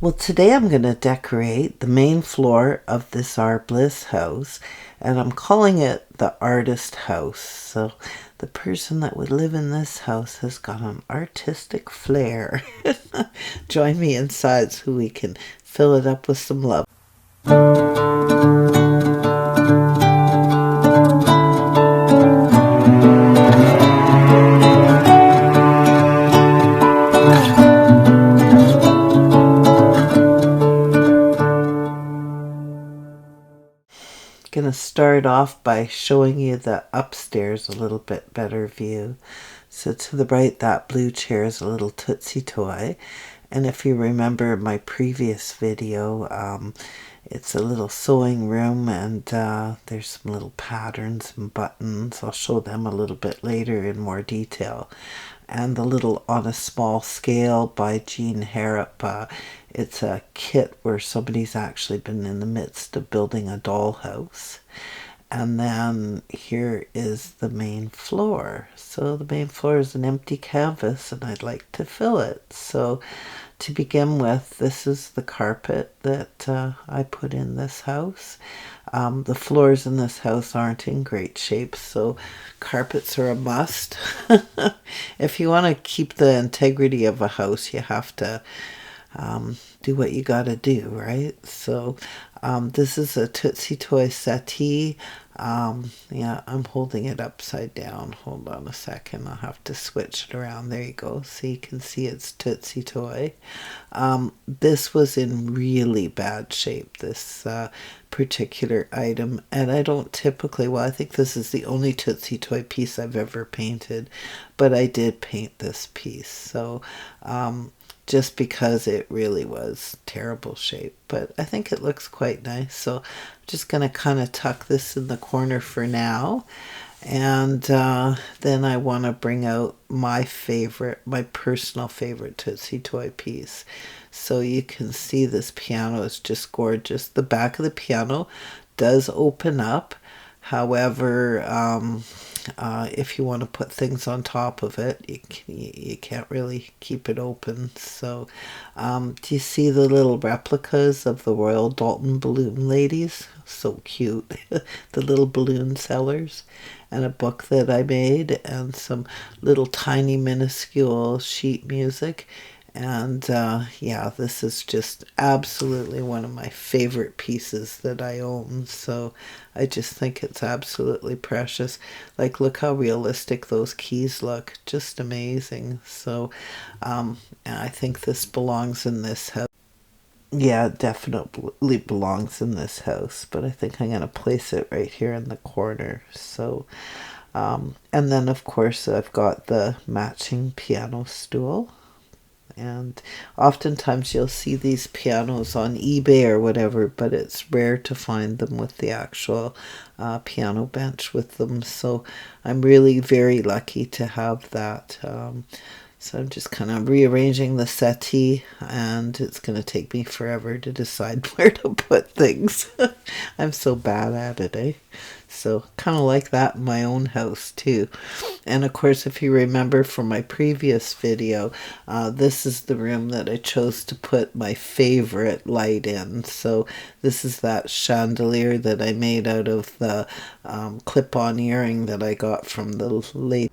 Well, today I'm going to decorate the main floor of this R Bliss house, and I'm calling it the artist house. So the person that would live in this house has got an artistic flair. Join me inside so we can fill it up with some love. Gonna start off by showing you the upstairs a little bit better view. So to the right, that blue chair is a little Tootsie toy, and if you remember my previous video, it's a little sewing room, and there's some little patterns and buttons. I'll show them a little bit later in more detail. And the little On a Small Scale by Jean Harrop. It's a kit where somebody's actually been in the midst of building a dollhouse. And then here is the main floor. So the main floor is an empty canvas, and I'd like to fill it. So to begin with, this is the carpet that I put in this house. The floors in this house aren't in great shape, so carpets are a must. If you want to keep the integrity of a house, you have to do what you got to do, right? So this is a Tootsie Toy settee. Yeah, I'm holding it upside down. Hold on a second. I'll have to switch it around. There you go. So you can see it's Tootsie Toy. This was in really bad shape, this particular item. And I don't typically, well, I think this is the only Tootsie Toy piece I've ever painted. But I did paint this piece. So just because it really was terrible shape, but I think it looks quite nice. So I'm just going to kind of tuck this in the corner for now, and then I want to bring out my personal favorite Tootsie Toy piece. So you can see this piano is just gorgeous. The back of the piano does open up. However, if you want to put things on top of it, you can't really keep it open. So do you see the little replicas of the Royal Dalton balloon ladies? So cute. The little balloon sellers, and a book that I made, and some little tiny minuscule sheet music. And yeah, this is just absolutely one of my favorite pieces that I own. So I just think it's absolutely precious. Like, look how realistic those keys look. Just amazing. So I think this belongs in this house. Yeah, it definitely belongs in this house. But I think I'm going to place it right here in the corner. So, and then of course I've got the matching piano stool. And oftentimes you'll see these pianos on eBay or whatever, but it's rare to find them with the actual piano bench with them. So I'm really very lucky to have that. So I'm just kind of rearranging the settee, and it's going to take me forever to decide where to put things. I'm so bad at it, eh? So kind of like that in my own house too. And of course, if you remember from my previous video, this is the room that I chose to put my favorite light in. So this is that chandelier that I made out of the clip-on earring that I got from the lady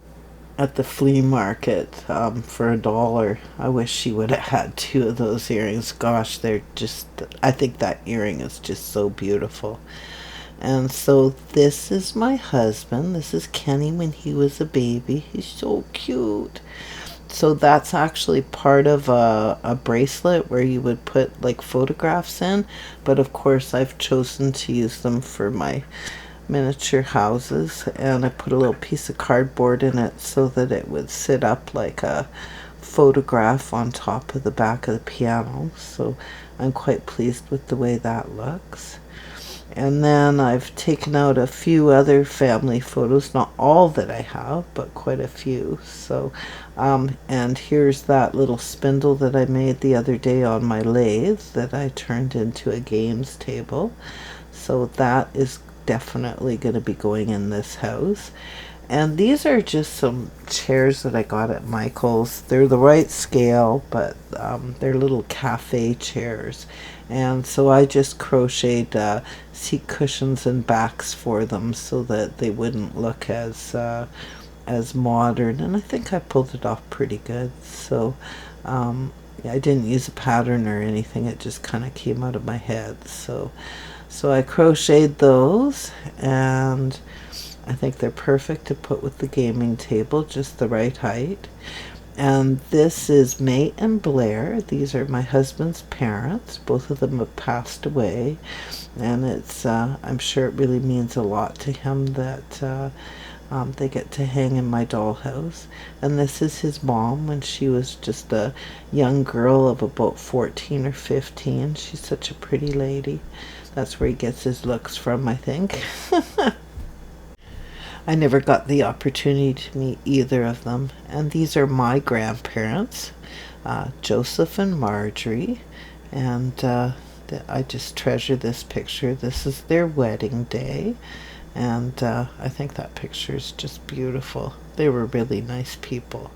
at the flea market for $1. I wish she would have had 2 of those earrings. Gosh, they're just, I think that earring is just so beautiful. And so this is my husband. This is Kenny when he was a baby. He's so cute. So that's actually part of a bracelet where you would put like photographs in. But of course I've chosen to use them for my miniature houses, and I put a little piece of cardboard in it so that it would sit up like a photograph on top of the back of the piano. So I'm quite pleased with the way that looks. And then I've taken out a few other family photos, not all that I have, but quite a few. So and here's that little spindle that I made the other day on my lathe that I turned into a games table. So that is definitely going to be going in this house. And these are just some chairs that I got at Michael's. They're the right scale, but they're little cafe chairs. And so I just crocheted seat cushions and backs for them so that they wouldn't look as modern. And I think I pulled it off pretty good. So yeah, I didn't use a pattern or anything. It just kind of came out of my head. So I crocheted those, and I think they're perfect to put with the gaming table, just the right height. And this is May and Blair. These are my husband's parents. Both of them have passed away, and it's I'm sure it really means a lot to him that they get to hang in my dollhouse. And this is his mom when she was just a young girl of about 14 or 15. She's such a pretty lady. That's where he gets his looks from, I think. I never got the opportunity to meet either of them. And these are my grandparents, Joseph and Marjorie. And I just treasure this picture. This is their wedding day. And I think that picture is just beautiful. They were really nice people.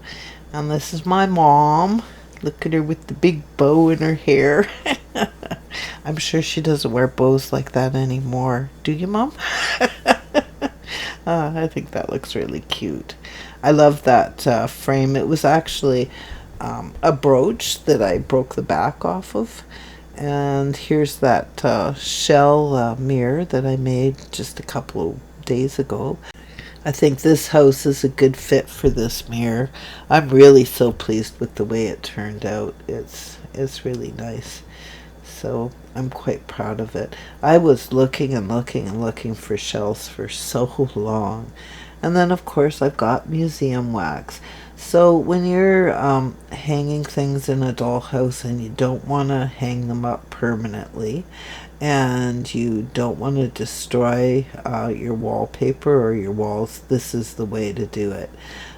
And this is my mom. Look at her with the big bow in her hair. I'm sure she doesn't wear bows like that anymore. Do you, Mom? I think that looks really cute. I love that frame. It was actually a brooch that I broke the back off of. And here's that shell mirror that I made just a couple of days ago. I think this house is a good fit for this mirror. I'm really so pleased with the way it turned out. It's really nice. So I'm quite proud of it. I was looking and looking and looking for shells for so long. And then of course I've got museum wax. So when you're hanging things in a dollhouse and you don't want to hang them up permanently, and you don't want to destroy your wallpaper or your walls, this is the way to do it.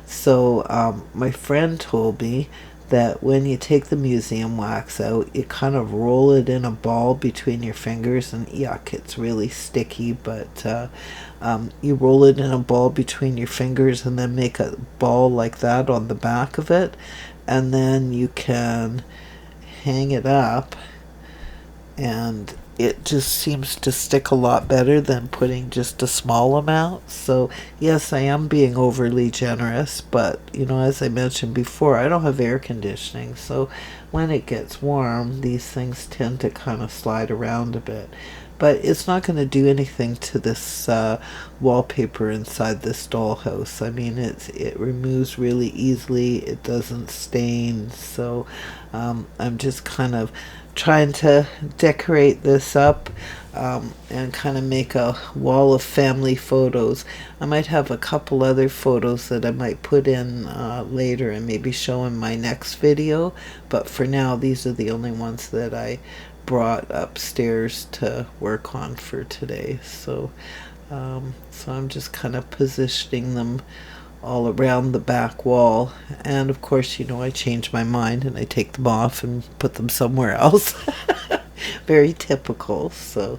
So my friend told me that when you take the museum wax out, you kind of roll it in a ball between your fingers, and yuck, it's really sticky, but you roll it in a ball between your fingers and then make a ball like that on the back of it, and then you can hang it up, and it just seems to stick a lot better than putting just a small amount. So yes, I am being overly generous, but you know, as I mentioned before, I don't have air conditioning, so when it gets warm, these things tend to kind of slide around a bit. But it's not going to do anything to this wallpaper inside this dollhouse. I mean, it removes really easily. It doesn't stain. So I'm just kind of trying to decorate this up and kind of make a wall of family photos. I might have a couple other photos that I might put in later and maybe show in my next video. But for now, these are the only ones that I brought upstairs to work on for today. So I'm just kind of positioning them all around the back wall, and of course, you know, I change my mind and I take them off and put them somewhere else. Very typical. So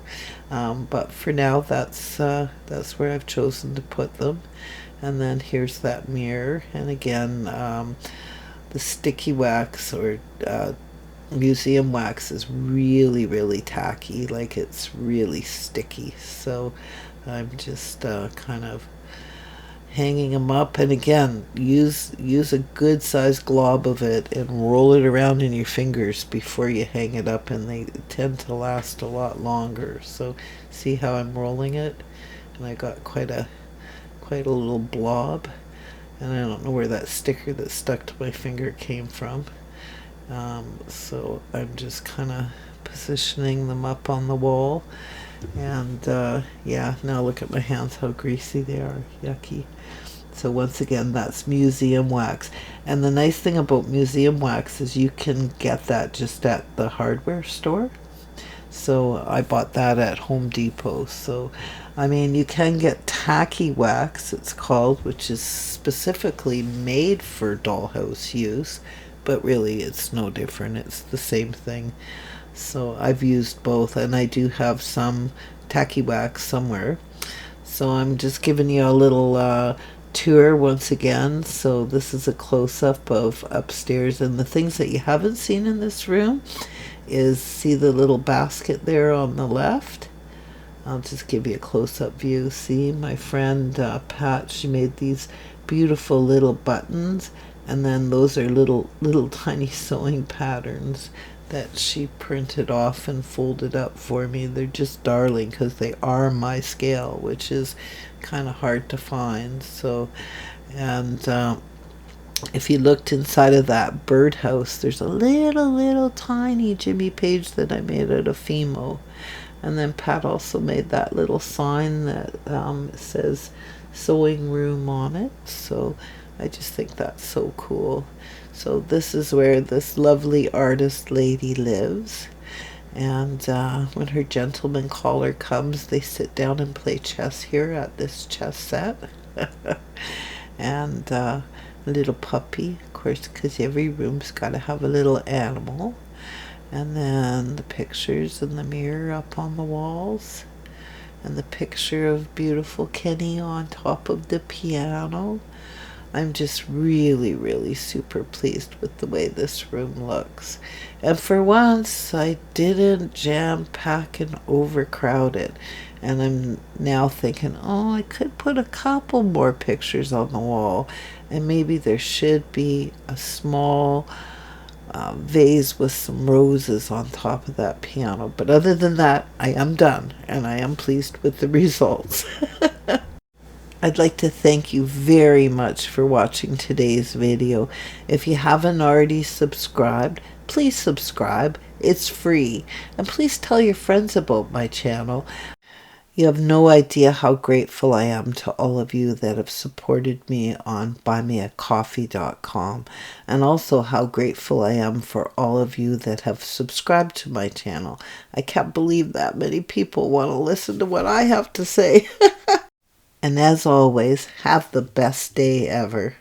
but for now, that's where I've chosen to put them. And then here's that mirror, and again, the sticky wax or museum wax is really, really tacky. Like, it's really sticky. So I'm just kind of hanging them up, and again, use a good sized glob of it and roll it around in your fingers before you hang it up, and they tend to last a lot longer. So see how I'm rolling it, and I got quite a little blob, and I don't know where that sticker that stuck to my finger came from. So I'm just kind of positioning them up on the wall, and yeah, now look at my hands, how greasy they are. Yucky. So once again, that's museum wax. And the nice thing about museum wax is you can get that just at the hardware store. So I bought that at Home Depot. So I mean, you can get tacky wax, it's called, which is specifically made for dollhouse use, but really it's no different. It's the same thing. So I've used both, and I do have some tacky wax somewhere. So I'm just giving you a little tour once again. So this is a close-up of upstairs, and the things that you haven't seen in this room is, see the little basket there on the left? I'll just give you a close-up view. See, my friend Pat, she made these beautiful little buttons, and then those are little tiny sewing patterns that she printed off and folded up for me. They're just darling because they are my scale, which is kind of hard to find. So, and if you looked inside of that birdhouse, there's a little tiny Jimmy Page that I made out of Fimo. And then Pat also made that little sign that says sewing room on it. So I just think that's so cool. So this is where this lovely artist lady lives. And when her gentleman caller comes, they sit down and play chess here at this chess set. And a little puppy, of course, because every room's got to have a little animal. And then the pictures in the mirror up on the walls. And the picture of beautiful Kenny on top of the piano. I'm just really super pleased with the way this room looks. And for once, I didn't jam pack and overcrowd it. And I'm now thinking, oh, I could put a couple more pictures on the wall. And maybe there should be a small vase with some roses on top of that piano. But other than that, I am done, and I am pleased with the results. I'd like to thank you very much for watching today's video. If you haven't already subscribed, please subscribe. It's free. And please tell your friends about my channel. You have no idea how grateful I am to all of you that have supported me on buymeacoffee.com, and also how grateful I am for all of you that have subscribed to my channel. I can't believe that many people want to listen to what I have to say. And as always, have the best day ever.